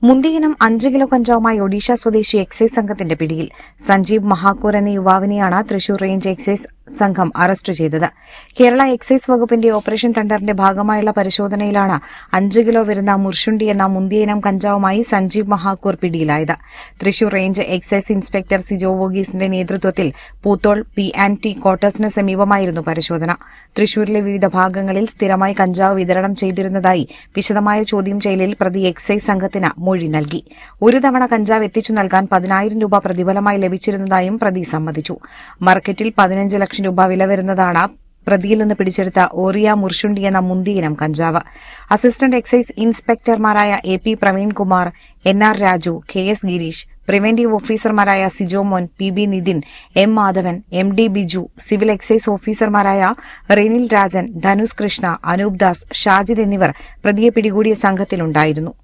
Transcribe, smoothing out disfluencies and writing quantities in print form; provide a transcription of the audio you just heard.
മുന്തിയിനം 5 kilo കഞ്ചാവുമായി ഒഡീഷ സ്വദേശി excise സംഘത്തിന്റെ പിടിയിൽ. സഞ്ജീവ് മഹാക്കൂർ എന്ന യുവാവിനെയാണ് തൃശൂർ റേഞ്ച് എക്സൈസ് സംഘം അറസ്റ്റ് ചെയ്തത്. കേരള എക്സൈസ് വകുപ്പിന്റെ ഓപ്പറേഷൻ തണ്ടറിന്റെ ഭാഗമായുള്ള പരിശോധനയിലാണ് 5 കിലോ വരുന്ന മുർഷുണ്ടി എന്ന മുന്തിയിനം കഞ്ചാവുമായി സഞ്ജീവ് മഹാക്കൂർ പിടിയിലായത്. Thrissur range excise inspector Sijo വോഗീസിന്റെ നേതൃത്വത്തിൽ പൂത്തോൾ P&T ക്വാർട്ടേഴ്സിന് സമീപമായിരുന്നു പരിശോധന. തൃശൂരിലെ വിവിധ ഭാഗങ്ങളിൽ സ്ഥിരമായി കഞ്ചാവ് വിതരണം ചെയ്തിരുന്നതായി വിശദമായ ചോദ്യം ചെയ്യലിൽ പ്രതി എക്സൈസ് സംഘത്തിന് മൊഴി നൽകി. ഒരു തവണ കഞ്ചാവ് എത്തിച്ചു നൽകാൻ 10,000 രൂപ പ്രതിഫലമായി ലഭിച്ചിരുന്നതായും പ്രതി സമ്മതിച്ചു. മാർക്കറ്റിൽ 15 ലക്ഷം രൂപ വില വരുന്നതാണ് പ്രതിയിൽ നിന്ന് പിടിച്ചെടുത്ത ഓറിയ മുർഷുണ്ടി എന്ന മുന്തിയിനം കഞ്ചാവ്. അസിസ്റ്റന്റ് എക്സൈസ് ഇൻസ്പെക്ടർമാരായ AP Praveenkumar, NR Raju, KS Girish, preventive ഓഫീസർമാരായ Sijo Mon, PB Nithin, M Madhavan, MD Biju, civil excise ഓഫീസർമാരായ റെനിൽ രാജൻ, ധനുസ് കൃഷ്ണ, അനൂപ് ദാസ്, ഷാജിദ് എന്നിവർ പ്രതിയെ പിടികൂടിയ സംഘത്തിലുണ്ടായിരുന്നു.